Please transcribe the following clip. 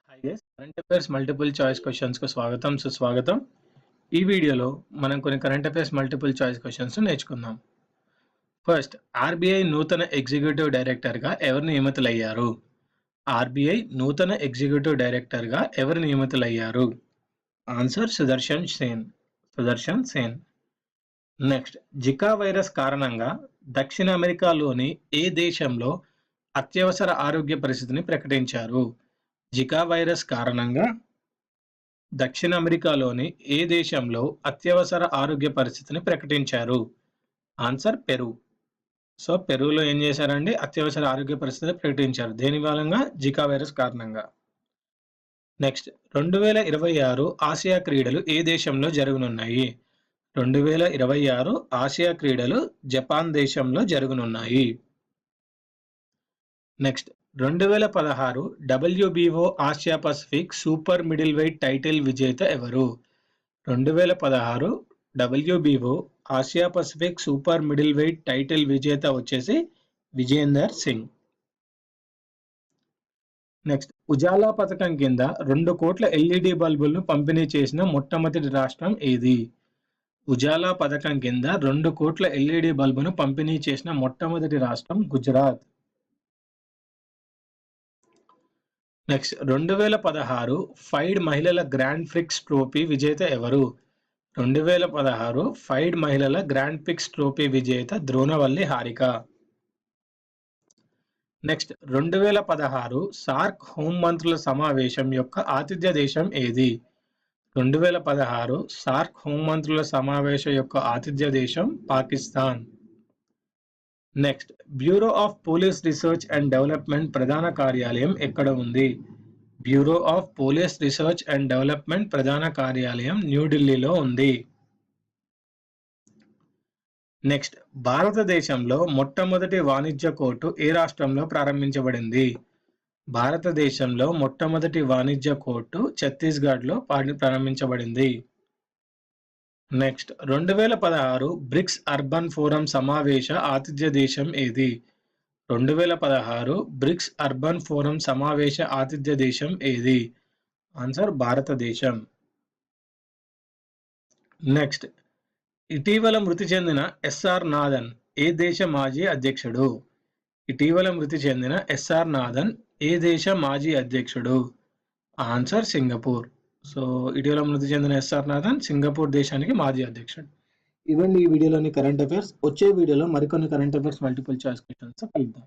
Hi guys, current affairs multiple choice క్వశ్చన్స్కు స్వాగతం సుస్వాగతం. ఈ వీడియోలో మనం కొన్ని current affairs multiple choice questions నేర్చుకుందాం. ఫస్ట్, ఆర్బీఐ నూతన ఎగ్జిక్యూటివ్ డైరెక్టర్గా ఎవరు నియమితులయ్యారు? ఆర్బీఐ నూతన ఎగ్జిక్యూటివ్ డైరెక్టర్గా ఎవరు నియమితులయ్యారు? Answer Sudarshan Sen. Next, Zika virus కారణంగా దక్షిణ అమెరికాలోని ఏ దేశంలో అత్యవసర ఆరోగ్య పరిస్థితిని ప్రకటించారు? జికా వైరస్ కారణంగా దక్షిణ అమెరికాలోని ఏ దేశంలో అత్యవసర ఆరోగ్య పరిస్థితిని ప్రకటించారు? Answer Peru. సో పెరులో ఏం చేశారండి? అత్యవసర ఆరోగ్య పరిస్థితిని ప్రకటించారు. దేని మూలంగా? జికా వైరస్ కారణంగా. నెక్స్ట్, 2026 ఆసియా క్రీడలు ఏ దేశంలో జరగనున్నాయి? 2026 ఆసియా క్రీడలు జపాన్ దేశంలో జరగనున్నాయి. Next, 2016 WBO Asia Pacific super middleweight title విజేత ఎవరు? 2016 WBO Asia Pacific super middleweight title విజేత వచ్చేసి విజేందర్ సింగ్. నెక్స్ట్, ఉజాలా పథకం కింద 2 కోట్ల ఎల్ఈడి బల్బులను పంపిణీ చేసిన మొట్టమొదటి రాష్ట్రం ఏది? ఉజాలా పథకం కింద 2 కోట్ల ఎల్ఈడి బల్బును పంపిణీ చేసిన మొట్టమొదటి రాష్ట్రం గుజరాత్. నెక్స్ట్, 2016 ఫైడ్ మహిళల గ్రాండ్ ప్రిక్స్ ట్రోఫీ విజేత ఎవరు? 2016 ఫైడ్ మహిళల గ్రాండ్ ప్రిక్స్ ట్రోఫీ విజేత ద్రోణవల్లి హారిక. నెక్స్ట్, 2016 సార్క్ హోంమంత్రుల సమావేశం యొక్క ఆతిథ్య దేశం ఏది? 2016 సార్క్ హోంమంత్రుల సమావేశం యొక్క ఆతిథ్య దేశం Pakistan. Next, bureau of police research and development ప్రధాన కార్యాలయం ఎక్కడ ఉంది? Bureau of police research and development ప్రధాన కార్యాలయం న్యూఢిల్లీలో ఉంది. నెక్స్ట్, భారతదేశంలో మొట్టమొదటి వాణిజ్య కోర్టు ఏ రాష్ట్రంలో ప్రారంభించబడింది? భారతదేశంలో మొట్టమొదటి వాణిజ్య కోర్టు ఛత్తీస్గఢ్లో ప్రారంభించబడింది. నెక్స్ట్, 2016 బ్రిక్స్ అర్బన్ ఫోరం సమావేశ ఆతిథ్య దేశం ఏది? 2016 బ్రిక్స్ అర్బన్ ఫోరం సమావేశ ఆతిథ్య దేశం ఏది? ఆన్సర్ భారతదేశం. నెక్స్ట్, ఇటీవల మృతి చెందిన ఎస్ఆర్ నాథన్ ఏ దేశ మాజీ అధ్యక్షుడు? ఇటీవల మృతి చెందిన ఎస్ఆర్ నాథన్ ఏ దేశ మాజీ అధ్యక్షుడు? Answer Singapore. సో ఇటీవల మృతి చెందిన ఎస్ఆర్ నాథన్ సింగపూర్ దేశానికి మాజీ అధ్యక్షుడు. ఇవన్నీ ఈ వీడియోలోని కరెంట్ అఫైర్స్. వచ్చే వీడియోలో మరికొన్ని current affairs multiple choice questions కలుద్దాం.